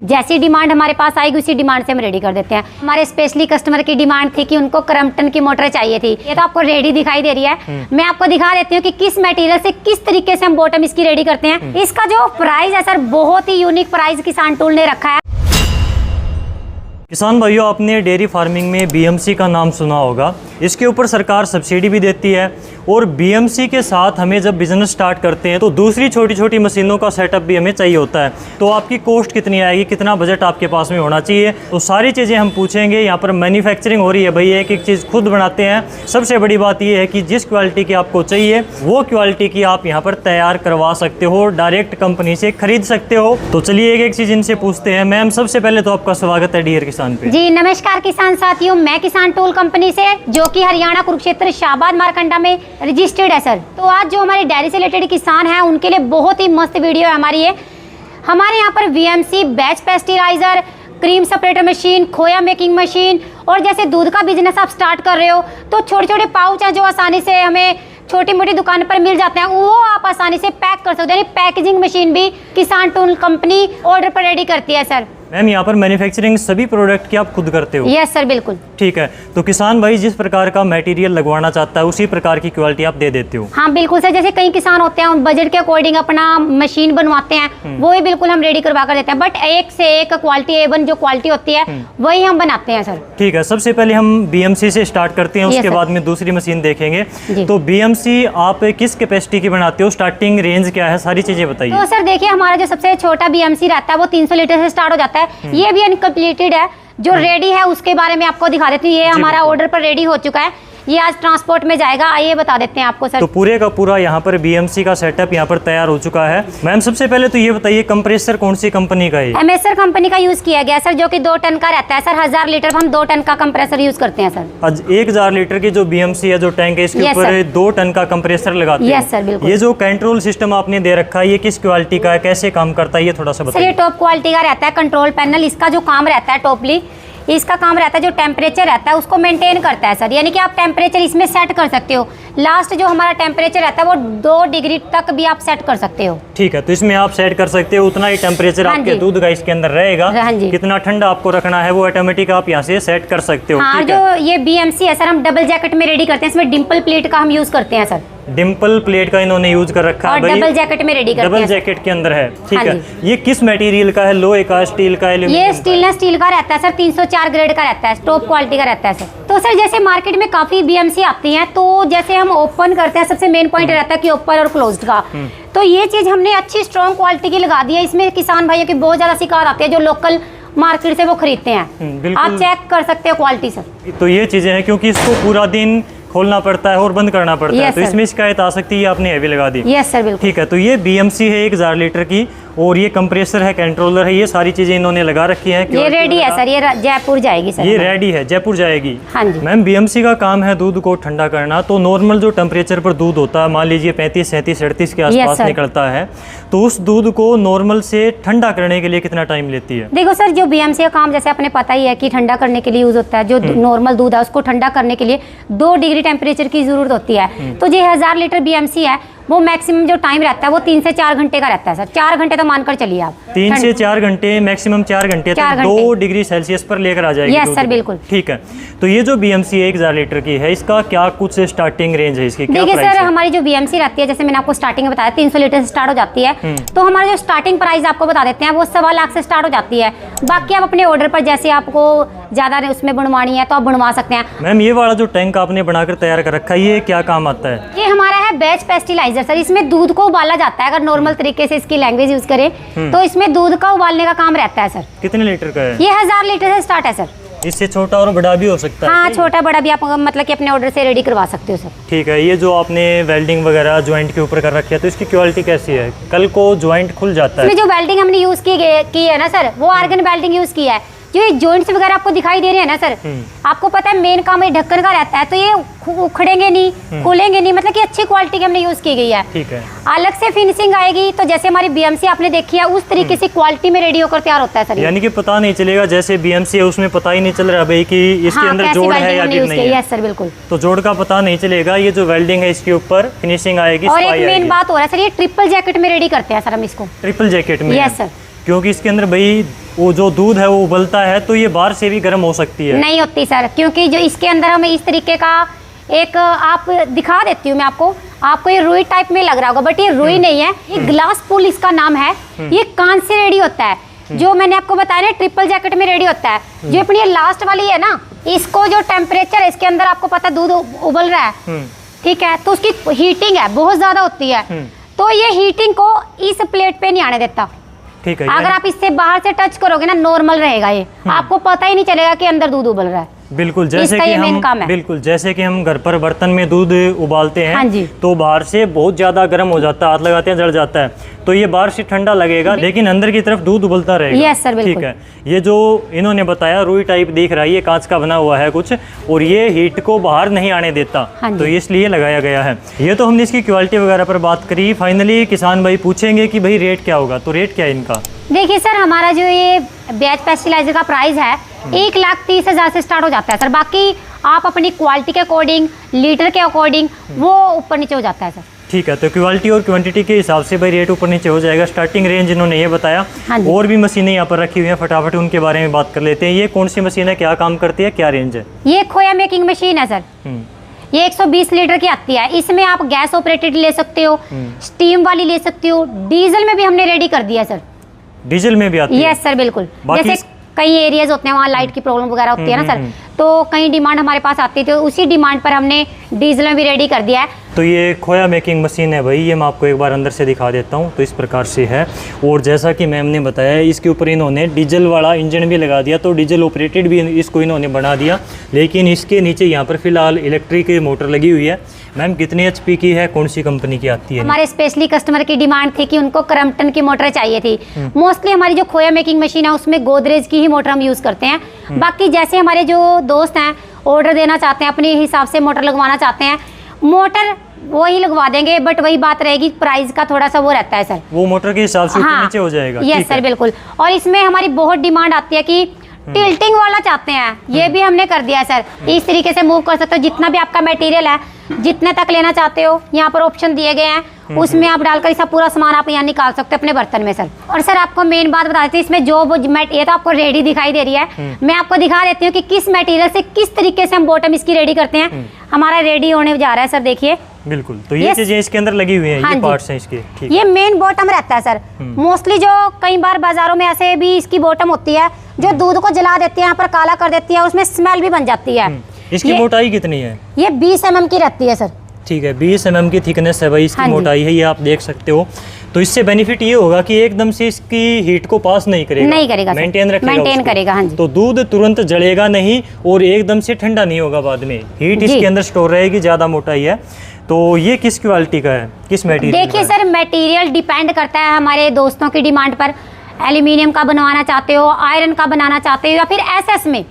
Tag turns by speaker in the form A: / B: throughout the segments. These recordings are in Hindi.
A: जैसी डिमांड हमारे पास आएगी उसी डिमांड से हम रेडी कर देते हैं। हमारे स्पेशली कस्टमर की डिमांड थी कि उनको क्रम्पटन की मोटर चाहिए थी। ये तो आपको रेडी दिखाई दे रही है। मैं आपको दिखा देती हूँ कि किस मटेरियल से किस तरीके से हम बॉटम इसकी रेडी करते हैं। इसका जो प्राइस है सर, बहुत ही यूनिक प्राइस किसान टूल ने रखा है।
B: किसान भाइयों, आपने डेयरी फार्मिंग में बीएमसी का नाम सुना होगा। इसके ऊपर सरकार सब्सिडी भी देती है और बीएमसी के साथ हमें जब बिजनेस स्टार्ट करते हैं तो दूसरी छोटी छोटी मशीनों का सेटअप भी हमें चाहिए होता है। तो आपकी कॉस्ट कितनी आएगी, कितना बजट आपके पास में होना चाहिए, तो सारी चीज़ें हम पूछेंगे। यहाँ पर मैन्युफैक्चरिंग हो रही है भाई, एक एक चीज़ खुद बनाते हैं। सबसे बड़ी बात यह है कि जिस क्वालिटी की आपको चाहिए वो क्वालिटी की आप यहाँ पर तैयार करवा सकते हो, डायरेक्ट कंपनी से खरीद सकते हो। तो चलिए एक एक चीज़ इनसे पूछते हैं। मैम, सबसे पहले तो आपका स्वागत है डियर किसान पे।
A: जी नमस्कार किसान साथियों, मैं किसान टूल कंपनी से, जो कि हरियाणा कुरुक्षेत्र शाहबाद मारकंडा में रजिस्टर्ड है सर। तो आज जो हमारे डेयरी से रिलेटेड किसान हैं उनके लिए बहुत ही मस्त वीडियो है हमारी ये। हमारे यहाँ पर VMC, batch pasteuriser, cream separator machine, खोया मेकिंग मशीन, और जैसे दूध का बिजनेस आप स्टार्ट कर रहे हो तो छोटे छोटे पाउच हैं जो आसानी से हमें छोटी मोटी दुकान पर मिल जाते हैं, वो आप आसानी से पैक कर सकते हो। यानी पैकेजिंग मशीन भी किसान टूल कंपनी ऑर्डर पर रेडी करती है सर।
B: मैम, यहाँ पर मैन्युफैक्चरिंग सभी प्रोडक्ट की आप खुद करते हो?
A: यस सर, बिल्कुल।
B: ठीक है, तो किसान भाई जिस प्रकार का मटेरियल लगवाना चाहता है उसी प्रकार की क्वालिटी आप दे देते हो?
A: हाँ बिल्कुल सर, जैसे कई किसान होते हैं बजट के अकॉर्डिंग अपना मशीन बनवाते हैं, वो ही बिल्कुल हम रेडी करवा कर देते हैं। बट एक से एक क्वालिटी A1 जो क्वालिटी होती है वही हम बनाते हैं सर।
B: ठीक है, सबसे पहले हम बीएमसी से स्टार्ट करते हैं, उसके बाद में दूसरी मशीन देखेंगे। तो बीएमसी आप किस कैपेसिटी की बनाते हो, स्टार्टिंग रेंज क्या है, सारी चीजें बताइए।
A: तो सर देखिए, हमारा जो सबसे छोटा बीएमसी रहता है वो 300 लीटर से स्टार्ट हो जाता है। ये भी अनकम्प्लीटेड है, जो रेडी है उसके बारे में आपको दिखा देती हूँ। ये हमारा ऑर्डर पर रेडी हो चुका है, ये आज ट्रांसपोर्ट में जाएगा। आइए बता देते हैं आपको सर।
B: तो पूरे का पूरा यहाँ पर बीएमसी का सेटअप यहाँ पर तैयार हो चुका है। मैम, सबसे पहले तो ये बताइए कंप्रेसर कौन सी कंपनी का है?
A: एमएसआर कंपनी का यूज किया गया सर, जो कि 2 टन का रहता है सर। 1000 लीटर हम 2 टन का कंप्रेसर यूज करते हैं सर।
B: आज 1000 लीटर की जो बीएमसी है, जो टैंक है, इसके ऊपर 2 टन का कंप्रेसर लगाते हैं।
A: यस सर, बिल्कुल।
B: ये जो कंट्रोल सिस्टम आपने दे रखा है, ये किस क्वालिटी का है, कैसे काम करता है, ये थोड़ा सा
A: सर
B: बताइए।
A: ये टॉप क्वालिटी का रहता है कंट्रोल पैनल। इसका जो काम रहता है टॉपली, इसका काम रहता है जो टेम्परेचर रहता है उसको मेंटेन करता है सर। यानी कि आप टेम्परेचर इसमें सेट कर सकते हो। लास्ट जो हमारा टेम्परेचर रहता है वो 2 डिग्री तक भी आप सेट कर सकते हो।
B: ठीक है, तो इसमें आप सेट कर सकते हो, उतना ही टेम्परेचर आपके दूध का इसके अंदर रहेगा। कितना ठंडा आपको रखना है वो ऑटोमेटिक आप यहाँ से सेट कर सकते हो।
A: हाँ, जो ये बीएमसी है सर, हम डबल जैकेट में रेडी करते हैं। इसमें डिम्पल प्लेट का हम यूज करते हैं सर।
B: डिम्पल प्लेट का इन्होंने यूज कर रखा है,
A: डबल जैकेट में रेडी करते हैं।
B: डबल जैकेट के अंदर है। ठीक है, ये किस मटेरियल का है, लोहे का, स्टील का,
A: ये स्टेनलेस स्टील का रहता है सर। 304 ग्रेड का रहता है, टॉप क्वालिटी का रहता है सर। तो सर जैसे मार्केट में काफी बीएमसी आती हैं, तो जैसे हम ओपन करते हैं, सबसे मेन पॉइंट रहता है कि ओपन और क्लोज्ड का। तो ये चीज हमने अच्छी स्ट्रॉन्ग क्वालिटी की लगा दी है। इसमें किसान भाइयों की बहुत ज्यादा शिकायत आती है, जो लोकल मार्केट से वो खरीदते हैं। आप चेक कर सकते हो क्वालिटी सर।
B: तो ये चीजें हैं, क्योंकि इसको पूरा दिन खोलना पड़ता है और बंद करना पड़ता है, तो इसमें शिकायत आ सकती है। आपने हैवी लगा दी।
A: यस सर, बिल्कुल।
B: ठीक है, तो ये बीएमसी है 1000 लीटर की, और ये कंप्रेसर है, कंट्रोलर है, ये सारी चीजें इन्होंने लगा रखी है।
A: ये रेडी है सर, ये जयपुर जाएगी सर।
B: ये रेडी है, जयपुर जाएगी।
A: हाँ जी
B: मैम, बीएमसी का काम है दूध को ठंडा करना। तो नॉर्मल जो टेम्परेचर पर दूध होता है, मान लीजिए 35, 37, 38 के आसपास निकलता है, तो उस दूध को नॉर्मल से ठंडा करने के लिए कितना टाइम लेती है?
A: देखो सर, जो बीएमसी का काम जैसे अपने पता ही है कि ठंडा करने के लिए यूज होता है। जो नॉर्मल दूध है उसको ठंडा करने के लिए 2 डिग्री टेम्परेचर की जरूरत होती है। तो जो 1000 लीटर बीएमसी है वो मैक्सिमम जो टाइम रहता है वो 3 से 4 घंटे का रहता है सर। 4 घंटे तो मानकर चलिए आप।
B: 3 से 4 घंटे, मैक्सिमम 4 घंटे तक 2 डिग्री सेल्सियस पर लेकर आ जाएगी।
A: यस सर, बिल्कुल।
B: ठीक है, तो ये जो बीएमसी है 1000 लीटर की है, इसका क्या कुछ स्टार्टिंग रेंज है, इसकी क्या प्राइस है?
A: देखिए सर, हमारी जो बीएमसी रहती है, जैसे मैंने आपको स्टार्टिंग में बताया 300 लीटर से स्टार्ट हो जाती है। तो हमारा जो स्टार्टिंग प्राइस आपको बता देते हैं वो 1.25 लाख से स्टार्ट हो जाती है। बाकी आप अपने ऑर्डर पर जैसे आपको ज्यादा उसमें बनवानी है तो आप बनवा सकते हैं।
B: मैम, ये वाला जो टैंक आपने बनाकर तैयार कर रखा है, ये क्या काम आता है?
A: ये हमारा है बैच पेस्टिलाइजर सर। इसमें दूध को उबाला जाता है। अगर नॉर्मल तरीके से इसकी लैंग्वेज यूज करें तो इसमें दूध का उबालने का काम रहता है सर।
B: कितने लीटर का है?
A: ये 1000 लीटर से स्टार्ट है सर।
B: इससे छोटा और बड़ा भी हो सकता है?
A: हाँ, छोटा बड़ा भी आप मतलब कि अपने ऑर्डर से रेडी करवा सकते हो सर।
B: ठीक है, ये जो आपने वेल्डिंग वगैरह ज्वाइंट के ऊपर कर रखी है, तो इसकी क्वालिटी कैसी है? कल को ज्वाइंट खुल जाता है?
A: इसमें जो वेल्डिंग हमने यूज की है ना सर, वो आर्गन वेल्डिंग यूज किया है। जो ये जॉइंट्स वगैरह आपको दिखाई दे रहे हैं ना सर, आपको पता है मेन काम ये ढक्कन का रहता है, तो ये उखड़ेंगे नहीं, खुलेंगे नहीं, मतलब कि अच्छी क्वालिटी की हमने यूज की गई है।
B: ठीक है,
A: अलग से फिनिशिंग आएगी। तो जैसे हमारी बीएमसी आपने देखी है उस तरीके से क्वालिटी में रेडी होकर तैयार होता है सर।
B: यानी कि पता नहीं चलेगा, जैसे बीएमसी है उसमें पता ही नहीं चल रहा भाई कि इसके अंदर जोड़ है या नहीं है।
A: यस सर, बिल्कुल।
B: तो जोड़ का पता नहीं चलेगा। ये जो वेल्डिंग है इसके ऊपर फिनिशिंग आएगी।
A: और एक मेन बात हो रहा है सर, ये ट्रिपल जैकेट में रेडी करते हैं सर हम इसको।
B: ट्रिपल जैकेट में?
A: Yes sir.
B: क्योंकि इसके अंदर भाई वो जो दूध है वो उबलता है तो ये बाहर से भी गर्म हो सकती है।
A: नहीं होती सर, क्योंकि जो इसके अंदर हमें इस तरीके का एक आप दिखा देती हूँ मैं आपको ये रुई टाइप में लग रहा होगा, बट ये रुई नहीं है, ये ग्लास पुल इसका नाम है। ये कांच से रेडी होता है, जो मैंने आपको बताया ना ट्रिपल जैकेट में रेडी होता है। जो अपनी ये लास्ट वाली है ना, इसको जो टेम्परेचर है इसके अंदर आपको पता है दूध उबल रहा है, ठीक है, तो उसकी हीटिंग है बहुत ज्यादा होती है, तो ये हीटिंग को इस प्लेट पे नहीं आने देता।
B: ठीक है,
A: अगर आप इससे बाहर से टच करोगे ना नॉर्मल रहेगा ये, आपको पता ही नहीं चलेगा कि अंदर दूध उबल रहा है।
B: बिल्कुल जैसे कि हम घर पर बर्तन में दूध उबालते हैं,
A: हाँ जी,
B: तो बाहर से बहुत ज्यादा गर्म हो जाता है, हाथ लगाते हैं जल जाता है, तो ये बाहर से ठंडा लगेगा लेकिन अंदर की तरफ दूध उबलता रहेगा।
A: यस सर, बिल्कुल।
B: ठीक है, ये जो इन्होंने बताया रुई टाइप दिख रहा है, ये कांच का बना हुआ है कुछ, और ये हीट को बाहर नहीं आने देता,
A: हाँ
B: तो इसलिए लगाया गया है। ये तो हमने इसकी क्वालिटी वगैरह पर बात करी। फाइनली किसान भाई पूछेंगे कि भाई रेट क्या होगा, तो रेट क्या है इनका?
A: देखिए सर, हमारा जो ये बैच पेस्टिलाइजर का प्राइस है 1,30,000 से स्टार्ट हो जाता है सर। बाकी आप अपनी क्वालिटी के अकॉर्डिंग, लीटर के अकॉर्डिंग वो ऊपर नीचे हो जाता है सर।
B: ठीक है, तो क्वालिटी और क्वांटिटी के हिसाब से भाई रेट ऊपर नीचे हो जाएगा। स्टार्टिंग रेंज इन्होंने ये बताया।
A: हाँ,
B: और भी मशीनें यहाँ पर रखी हुई हैं, फटाफट उनके बारे में बात कर लेते हैं। ये कौन सी मशीन है, क्या काम करती है, क्या रेंज है?
A: ये खोया मेकिंग मशीन है सर। ये 120 लीटर की आती है। इसमें आप गैस ऑपरेटेड ले सकते हो, स्टीम वाली ले सकते हो, डीजल में भी हमने रेडी कर दिया सर।
B: डीजल में भी आती है?
A: यस सर, बिल्कुल। जैसे कई एरियाज होते हैं वहाँ लाइट की प्रॉब्लम वगैरह होती है ना सर, तो कई डिमांड हमारे पास आती है, तो उसी डिमांड पर हमने डीजल में भी रेडी कर दिया है।
B: तो ये खोया मेकिंग मशीन है भाई, ये मैं आपको एक बार अंदर से दिखा देता हूँ। तो इस प्रकार से है, और जैसा कि मैम ने बताया इसके ऊपर इन्होंने डीजल वाला इंजन भी लगा दिया, तो डीजल ऑपरेटेड भी इसको इन्होंने बना दिया। लेकिन इसके नीचे यहाँ पर फिलहाल इलेक्ट्रिक मोटर लगी हुई है। मैम कितने HP की है, कौन सी कंपनी की आती है?
A: हमारे स्पेशली कस्टमर की डिमांड थी कि उनको क्रम्पटन की मोटर चाहिए थी। मोस्टली हमारी जो खोया मेकिंग मशीन है उसमें गोदरेज की ही मोटर हम यूज़ करते हैं। बाकी जैसे हमारे जो दोस्त हैं ऑर्डर देना चाहते हैं, अपने हिसाब से मोटर लगवाना चाहते हैं, मोटर वही लगवा देंगे, बट वही बात रहेगी प्राइस का थोड़ा सा वो रहता है सर,
B: वो मोटर के हिसाब से ऊपर नीचे हो जाएगा।
A: यस सर, बिल्कुल। और इसमें हमारी बहुत डिमांड आती है कि टिल्टिंग वाला चाहते हैं, ये भी हमने कर दिया है सर। इस तरीके से मूव कर सकते हो, जितना भी आपका मटेरियल है जितने तक लेना चाहते हो, यहाँ पर ऑप्शन दिए गए हैं, उसमें आप डालकर इसका पूरा सामान आप यहाँ निकाल सकते हो अपने बर्तन में सर। और सर आपको मेन बात बता देती हूँ, इसमें जो ये तो आपको रेडी दिखाई दे रही है, मैं आपको दिखा देती हूँ कि किस मटेरियल से किस तरीके से हम बॉटम इसकी रेडी करते हैं। हमारा रेडी होने जा रहा है सर, देखिए।
B: बिल्कुल, तो ये चीजें इसके अंदर लगी हुई हैं, ये पार्ट्स हैं इसके। ठीक,
A: ये मेन बॉटम रहता है सर। मोस्टली जो कई बार बाजारों में ऐसे भी इसकी बॉटम होती है जो दूध को जला देती है, यहाँ पर काला कर देती है, उसमें स्मेल भी बन जाती है।
B: इसकी मोटाई कितनी है?
A: ये 20 mm की रहती है सर।
B: ठीक है, 20 mm की थिकनेस है भाई इसकी, मोटाई है, ये आप देख सकते हो। तो इससे बेनिफिट ये होगा कि एकदम से इसकी हीट को पास नहीं करेगा, मेंटेन करेगा, हाँ जी। तो दूध तुरंत जलेगा नहीं और एकदम से ठंडा नहीं होगा, बाद में हीट इसके अंदर स्टोर रहेगी, ज़्यादा मोटाई है। तो ये किस क्वालिटी का है, किस मटेरियल? देखिए
A: सर, मटेरियल डिपेंड करता है हमारे दोस्तों की डिमांड पर। एल्यूमिनियम का बनवाना चाहते हो, आयरन का बनाना चाहते हो, या फिर SS में।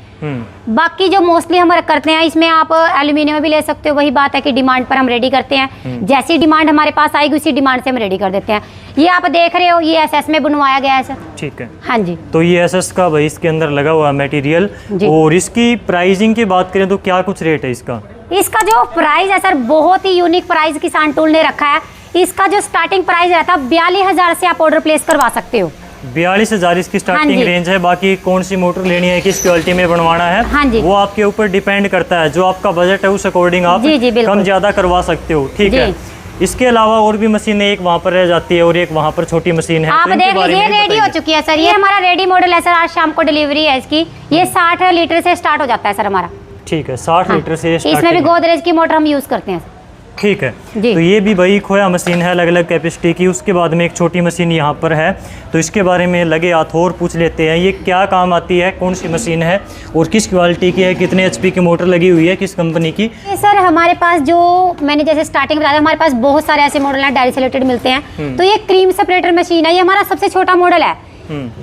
A: बाकी जो मोस्टली हम करते हैं इसमें आप एल्यूमिनियम भी ले सकते हो, वही बात है कि डिमांड पर हम रेडी करते हैं। जैसी डिमांड हमारे पास आएगी उसी डिमांड से हम रेडी कर देते हैं। ये आप देख रहे हो, ये SS में बनवाया गया है सर।
B: ठीक है,
A: हाँ जी।
B: तो ये SS का भाई इसके अंदर लगा हुआ मटेरियल। और इसकी प्राइसिंग की बात करें तो क्या कुछ रेट है इसका?
A: इसका जो प्राइस है सर, बहुत ही यूनिक प्राइस किसान टूल ने रखा है। इसका जो स्टार्टिंग प्राइस रहता है 42,000 से आप ऑर्डर प्लेस करवा सकते हो।
B: 42,000 इसकी स्टार्टिंग रेंज है। बाकी कौन सी मोटर लेनी है, किस क्वालिटी में बनवाना है,
A: हाँ जी,
B: वो आपके ऊपर डिपेंड करता है। जो आपका बजट है उस अकॉर्डिंग आप कम ज्यादा करवा सकते हो। ठीक है, इसके अलावा और भी मशीनें एक वहाँ पर रह जाती है और एक वहाँ पर छोटी मशीन है।
A: आप देख लीजिए, रेडी हो चुकी है सर। ये हमारा रेडी मॉडल है सर, आज शाम को डिलीवरी है इसकी। ये 60 लीटर से स्टार्ट हो जाता है सर हमारा।
B: ठीक है, 60 लीटर से।
A: इसमें भी गोदरेज की मोटर हम यूज करते हैं।
B: ठीक है, तो ये भी भाई खोया मशीन है अलग अलग कैपेसिटी की। उसके बाद में एक छोटी मशीन यहाँ पर है, तो इसके बारे में लगे हाथ और पूछ लेते हैं। ये क्या काम आती है, कौन सी मशीन है और किस क्वालिटी की है, कितने HP की मोटर लगी हुई है, किस कंपनी की?
A: सर हमारे पास जो मैंने जैसे स्टार्टिंग बताया, हमारे पास बहुत सारे ऐसे मॉडल हैं डायरी सेलेक्टेड मिलते हैं। तो ये क्रीम सेपरेटर मशीन है, ये हमारा सबसे छोटा मॉडल है।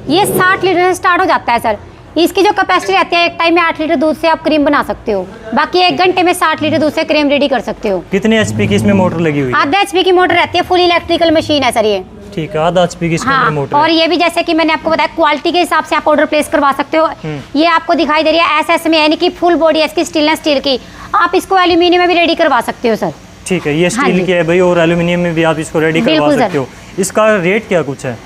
A: ये 60 लीटर से स्टार्ट हो जाता है सर। इसकी जो कैपेसिटी रहती है, एक टाइम में 8 लीटर दूध से आप क्रीम बना सकते हो। बाकी 1 घंटे में 60 लीटर दूध से क्रीम रेडी कर सकते हो।
B: कितने HP की इसमें मोटर लगी हुई है?
A: आधा HP की मोटर रहती है, फुल इलेक्ट्रिकल मशीन है सर ये।
B: ठीक है, आधा HP की इसके अंदर मोटर
A: और ये भी जैसे कि मैंने आपको बताया, क्वालिटी के हिसाब से आप ऑर्डर प्लेस करवा सकते हो। ये आपको दिखाई दे रही है SS में, यानी कि फुल बॉडी है इसकी, स्टेनलेस स्टील की। आप इसको एल्यूमिनियम में भी रेडी करवा सकते हो सर।
B: ठीक है, ये स्टील की है भाई, और एल्यूमिनियम में भी आप इसको रेडी करवा सकते हो। इसका रेट क्या कुछ है?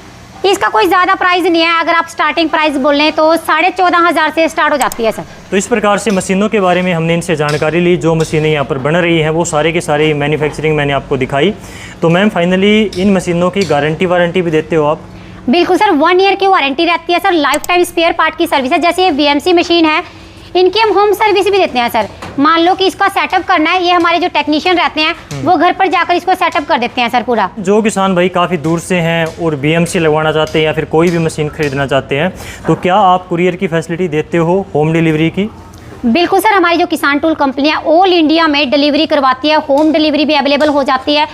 A: इसका कोई ज़्यादा प्राइस नहीं है, अगर आप स्टार्टिंग प्राइस बोल रहे हैं तो 14,500 से स्टार्ट हो जाती है सर।
B: तो इस प्रकार से मशीनों के बारे में हमने इनसे जानकारी ली। जो मशीनें यहाँ पर बन रही हैं वो सारे के सारे मैन्युफैक्चरिंग मैंने आपको दिखाई। तो मैम फाइनली इन मशीनों की गारंटी वारंटी भी देते हो आप?
A: बिल्कुल सर, 1 ईयर की वारंटी रहती है sir. Life time spare part की सर्विस है। जैसे ये BMC मशीन है, इनकी हम होम सर्विस भी देते हैं सर। मान लो कि इसका सेटअप करना है, ये हमारे जो टेक्नीशियन रहते हैं वो घर पर जाकर इसको सेटअप कर देते हैं सर पूरा।
B: जो किसान भाई काफ़ी दूर से हैं और BMC लगवाना चाहते हैं या फिर कोई भी मशीन खरीदना चाहते हैं, तो क्या आप कुरियर की फैसिलिटी देते हो, होम डिलीवरी की?
A: बिल्कुल सर, हमारी जो किसान टूल कंपनी है ऑल इंडिया में डिलीवरी करवाती है। होम डिलीवरी भी अवेलेबल हो जाती है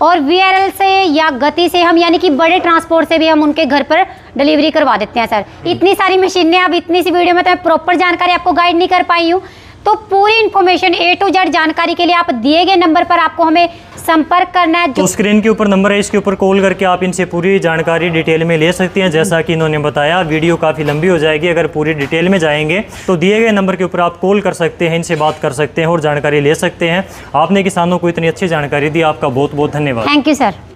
A: और VRL से या गति से हम यानी कि बड़े ट्रांसपोर्ट से भी हम उनके घर पर डिलीवरी करवा देते हैं सर। इतनी सारी मशीनें, अब इतनी सी वीडियो में तो मैं प्रॉपर जानकारी आपको गाइड नहीं कर पाई हूँ। तो पूरी इन्फॉर्मेशन A to Z जानकारी के लिए आप दिए गए नंबर पर आपको हमें संपर्क करना है।
B: तो स्क्रीन के ऊपर नंबर है, इसके ऊपर कॉल करके आप इनसे पूरी जानकारी डिटेल में ले सकते हैं। जैसा कि इन्होंने बताया, वीडियो काफ़ी लंबी हो जाएगी अगर पूरी डिटेल में जाएंगे, तो दिए गए नंबर के ऊपर आप कॉल कर सकते हैं, इनसे बात कर सकते हैं और जानकारी ले सकते हैं। आपने किसानों को इतनी अच्छी जानकारी दी, आपका बहुत बहुत धन्यवाद।
A: Thank you sir.